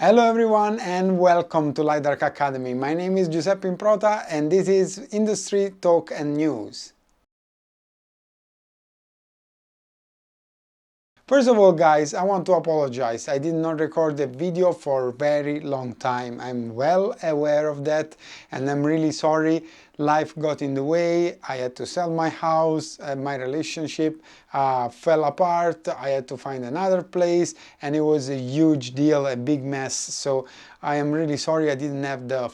Hello everyone and welcome to Light Dark Academy. My name is Giuseppe Improta and this is Industry Talk and News. First of all, guys, I want to apologize. I did not record the video for a very long time. I'm well aware of that and I'm really sorry. Life got in the way. I had to sell my house, my relationship fell apart. I had to find another place and it was a huge deal, a big mess. So I am really sorry I didn't have the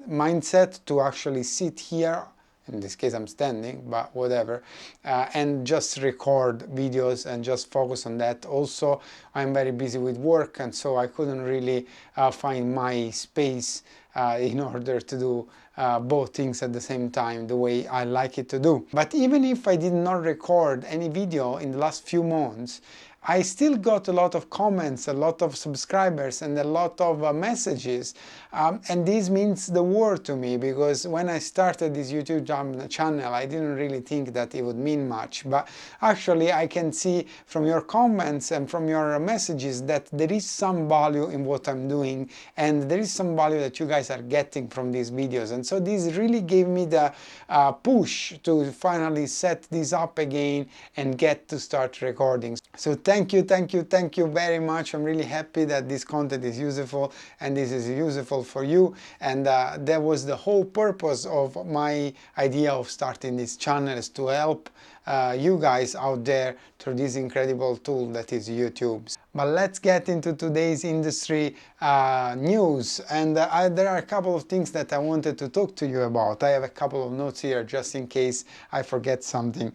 mindset to actually sit here. In this case I'm standing, but whatever, and just record videos and just focus on that. Also, I'm very busy with work and so I couldn't really find my space in order to do both things at the same time the way I like it to do. But even if I did not record any video in the last few months, I still got a lot of comments, a lot of subscribers and a lot of messages, and this means the world to me, because when I started this YouTube channel I didn't really think that it would mean much, but actually I can see from your comments and from your messages that there is some value in what I'm doing and there is some value that you guys are getting from these videos, and so this really gave me the push to finally set this up again and get to start recording. So thank you very much. I'm really happy that this content is useful and this is useful for you, and that was the whole purpose of my idea of starting this channel, is to help you guys out there through this incredible tool that is YouTube. But let's get into today's industry news, and there are a couple of things that I wanted to talk to you about. I have a couple of notes here just in case I forget something.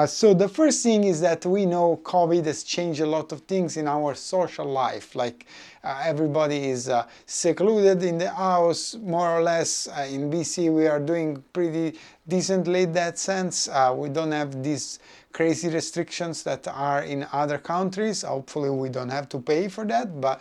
So the first thing is that we know COVID has changed a lot of things in our social life, like everybody is secluded in the house more or less. In BC we are doing pretty decently in that sense. We don't have these crazy restrictions that are in other countries. Hopefully we don't have to pay for that, but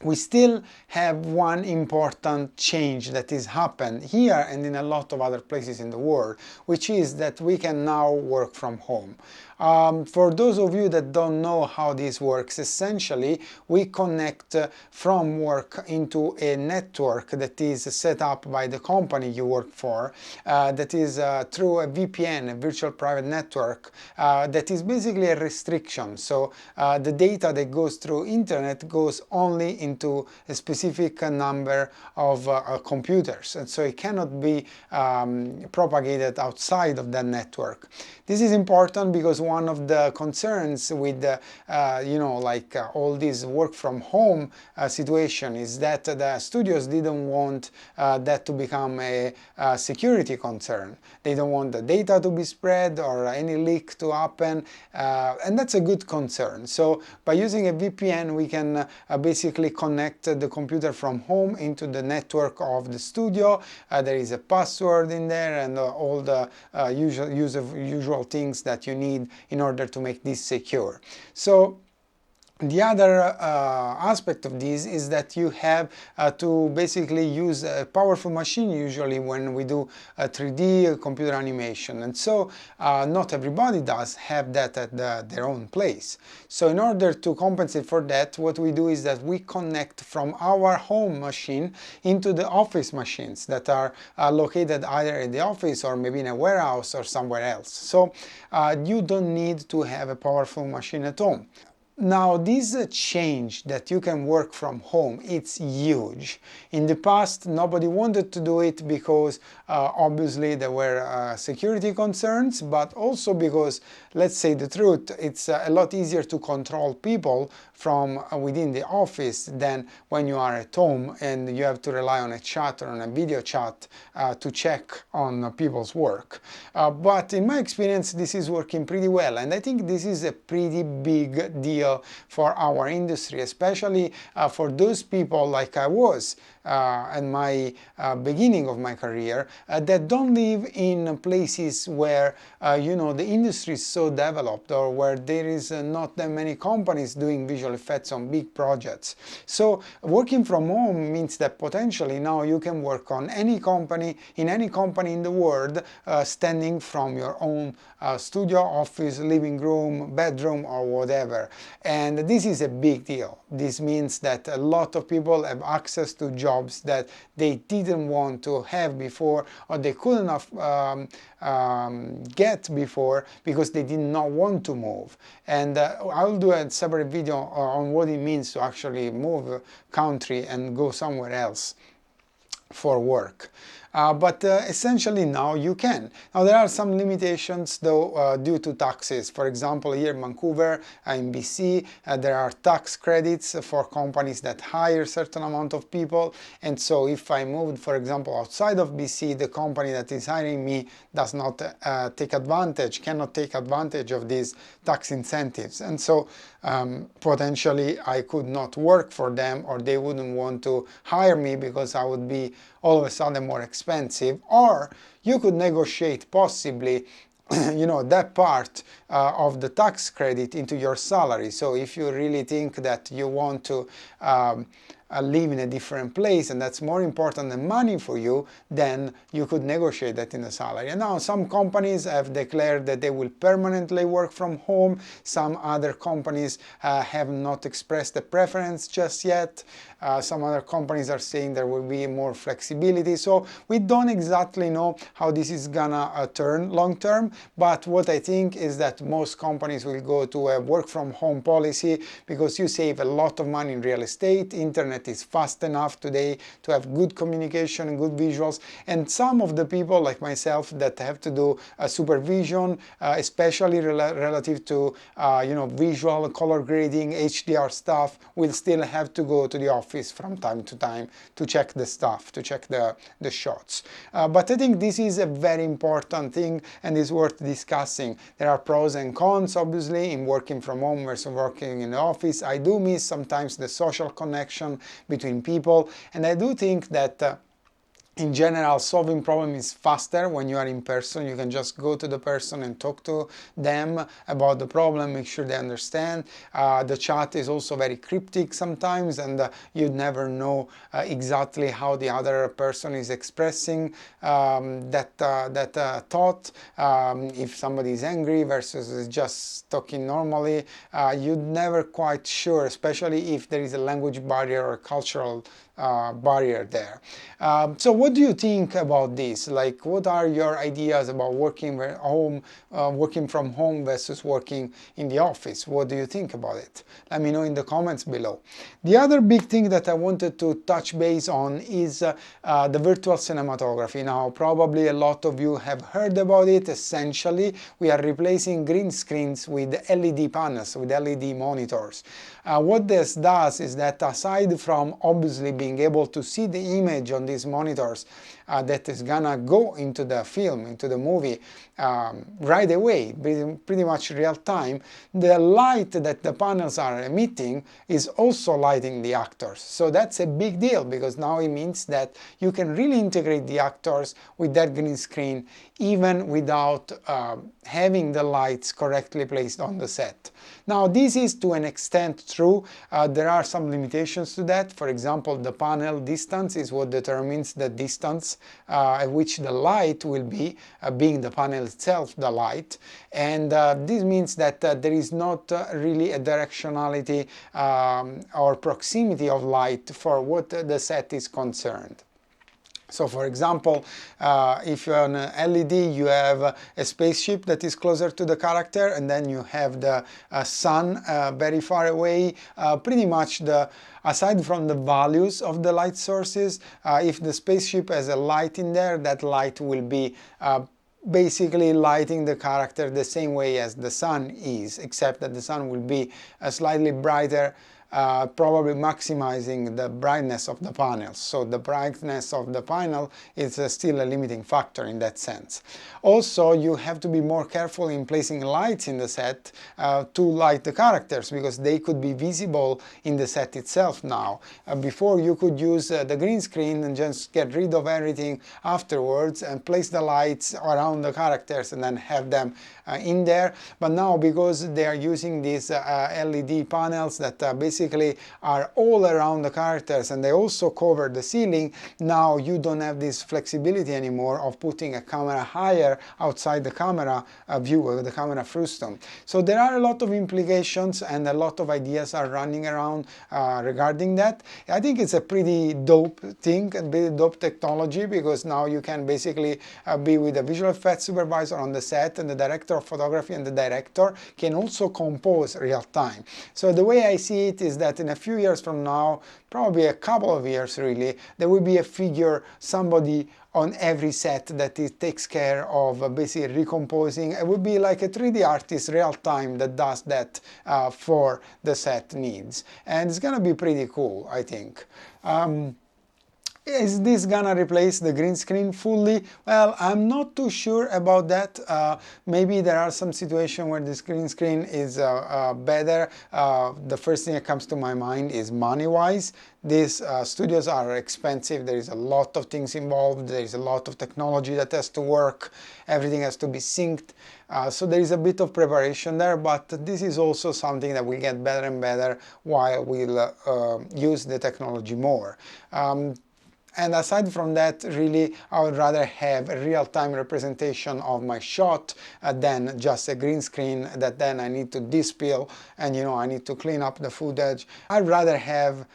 we still have one important change that has happened here and in a lot of other places in the world, which is that we can now work from home. For those of you that don't know how this works, essentially we connect from work into a network that is set up by the company you work for, that is through a VPN, a virtual private network, that is basically a restriction. So the data that goes through internet goes only into a specific number of computers, and so it cannot be propagated outside of that network. This is important because one of the concerns with all this work from home situation is that the studios didn't want that to become a security concern. They don't want the data to be spread or any leak to happen, and that's a good concern. So by using a VPN we can basically connect the computer from home into the network of the studio. There is a password in there and all the usual things that you need in order to make this secure. So the other aspect of this is that you have to basically use a powerful machine usually when we do a 3D computer animation, and so not everybody does have that at their own place. So in order to compensate for that, what we do is that we connect from our home machine into the office machines that are located either in the office or maybe in a warehouse or somewhere else. So you don't need to have a powerful machine at home. Now, this change that you can work from home, it's huge. In the past, nobody wanted to do it because obviously there were security concerns, but also because, let's say the truth, it's a lot easier to control people from within the office than when you are at home and you have to rely on a chat or on a video chat to check on people's work. But in my experience, this is working pretty well, and I think this is a pretty big deal for our industry, especially for those people like I was at my beginning of my career, that don't live in places where the industry is so developed or where there is not that many companies doing visual effects on big projects. So working from home means that potentially now you can work on any company in the world, standing from your own studio, office, living room, bedroom or whatever. And this is a big deal. This means that a lot of people have access to jobs that they didn't want to have before, or they couldn't get before because they did not want to move. And I'll do a separate video on what it means to actually move country and go somewhere else for work. But essentially now you can. Now there are some limitations though due to taxes. For example, here in Vancouver, in BC, there are tax credits for companies that hire a certain amount of people. And so if I moved, for example, outside of BC, the company that is hiring me does not cannot take advantage of these tax incentives. And so potentially I could not work for them, or they wouldn't want to hire me because I would be all of a sudden more expensive. Or you could negotiate possibly that part of the tax credit into your salary. So if you really think that you want to live in a different place and that's more important than money for you, then you could negotiate that in the salary. And now some companies have declared that they will permanently work from home. Some other companies have not expressed a preference just yet. Some other companies are saying there will be more flexibility. So we don't exactly know how this is gonna turn long term, but what I think is that most companies will go to a work from home policy because you save a lot of money in real estate. Internet is fast enough today to have good communication and good visuals, and some of the people like myself that have to do supervision, especially relative to visual color grading, HDR stuff, will still have to go to the office from time to time to check the stuff, to check the shots. But I think this is a very important thing and is worth discussing. There are pros and cons obviously in working from home versus working in the office. I do miss sometimes the social connection between people, and I do think that in general, solving problem is faster when you are in person. You can just go to the person and talk to them about the problem, make sure they understand. The chat is also very cryptic sometimes, and you never know exactly how the other person is expressing that thought. If somebody is angry versus is just talking normally, you're never quite sure, especially if there is a language barrier or a cultural barrier there. So what do you think about this? Like, what are your ideas about working from home versus working in the office? What do you think about it? Let me know in the comments below. The other big thing that I wanted to touch base on is the virtual cinematography. Now, probably a lot of you have heard about it. Essentially, we are replacing green screens with LED panels, with LED monitors. What this does is that aside from obviously being able to see the image on these monitors that is gonna go into the film, into the movie right away, pretty much real time, the light that the panels are emitting is also lighting the actors. So that's a big deal because now it means that you can really integrate the actors with that green screen even without having the lights correctly placed on the set. Now this is to an extent true. There are some limitations to that. For example, the panel distance is what determines the distance at which the light will be, being the panel itself the light, and this means that there is not really a directionality or proximity of light for what the set is concerned. So for example, if you're on an LED, you have a spaceship that is closer to the character, and then you have the sun very far away. Pretty much aside from the values of the light sources, if the spaceship has a light in there, that light will be basically lighting the character the same way as the sun is, except that the sun will be slightly brighter, probably maximizing the brightness of the panels. So the brightness of the panel is still a limiting factor in that sense. Also, you have to be more careful in placing lights in the set to light the characters, because they could be visible in the set itself now. Before, you could use the green screen and just get rid of everything afterwards and place the lights around the characters and then have them in there. But now, because they are using these LED panels that basically basically are all around the characters and they also cover the ceiling, now you don't have this flexibility anymore of putting a camera higher outside the camera view, the camera frustum. So there are a lot of implications and a lot of ideas are running around regarding that. I think it's a pretty dope thing, a pretty dope technology, because now you can basically be with a visual effects supervisor on the set, and the director of photography and the director can also compose real time. So the way I see it is that in a few years from now, probably a couple of years really, there will be a figure, somebody on every set that it takes care of basically recomposing. It would be like a 3D artist real time that does that for the set needs. And it's gonna be pretty cool, I think. Is this gonna replace the green screen fully? Well, I'm not too sure about that. Maybe there are some situations where this green screen is better. The first thing that comes to my mind is money-wise. These studios are expensive. There is a lot of things involved. There is a lot of technology that has to work. Everything has to be synced. So there is a bit of preparation there, but this is also something that will get better and better while we'll use the technology more. And aside from that, really, I would rather have a real-time representation of my shot than just a green screen that then I need to despill and, you know, I need to clean up the footage. I'd rather have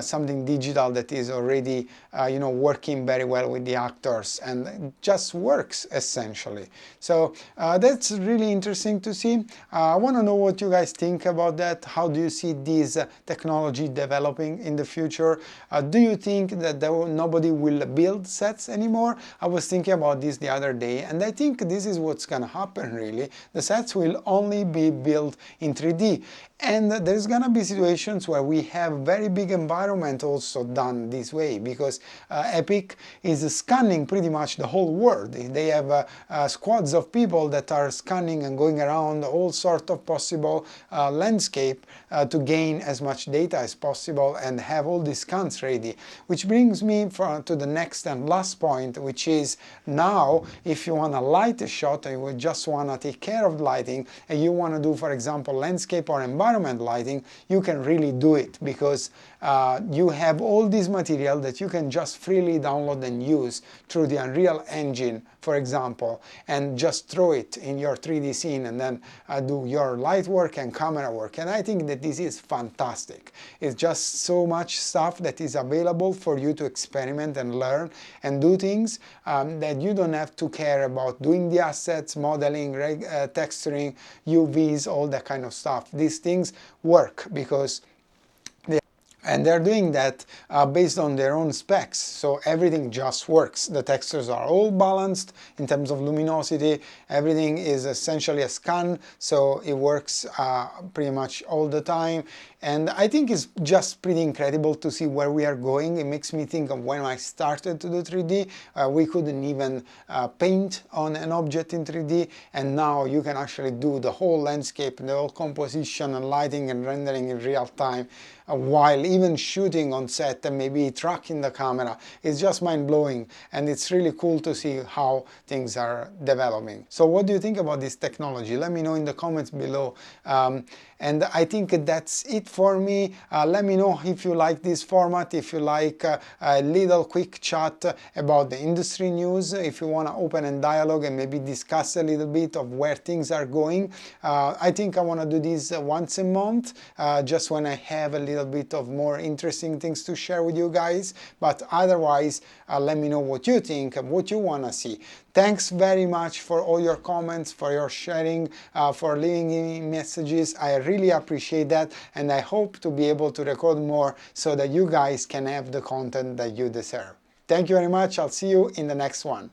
something digital that is already, you know, working very well with the actors and it just works essentially. So that's really interesting to see. I want to know what you guys think about that. How do you see this technology developing in the future? Do you think that nobody will build sets anymore? I was thinking about this the other day, and I think this is what's gonna happen really. The sets will only be built in 3D. And there's gonna be situations where we have very big environment also done this way, because Epic is scanning pretty much the whole world. They have squads of people that are scanning and going around all sort of possible landscape to gain as much data as possible and have all these scans ready. Which brings me to the next and last point, which is now if you want to light a shot and you just want to take care of lighting and you want to do, for example, landscape or environment lighting, you can really do it, because you have all this material that you can just freely download and use through the Unreal Engine, for example, and just throw it in your 3D scene and then do your light work and camera work. And I think that this is fantastic. It's just so much stuff that is available for you to experiment and learn and do things that you don't have to care about doing the assets, modeling, texturing, UVs, all that kind of stuff. These things work because they're doing that based on their own specs, so everything just works. The textures are all balanced in terms of luminosity, everything is essentially a scan, so it works pretty much all the time. And I think it's just pretty incredible to see where we are going. It makes me think of when I started to do 3D. We couldn't even paint on an object in 3D, and now you can actually do the whole landscape, the whole composition and lighting and rendering in real time, while even shooting on set and maybe tracking the camera. It's just mind-blowing, and it's really cool to see how things are developing. So what do you think about this technology? Let me know in the comments below. And I think that's it for me. Let me know if you like this format, if you like a little quick chat about the industry news, if you want to open a dialogue and maybe discuss a little bit of where things are going. I think I want to do this once a month, just when I have a little bit of more interesting things to share with you guys. But otherwise, let me know what you think and what you want to see. Thanks very much for all your comments, for your sharing, for leaving me messages. I really appreciate that, and I hope to be able to record more so that you guys can have the content that you deserve. Thank you very much. I'll see you in the next one.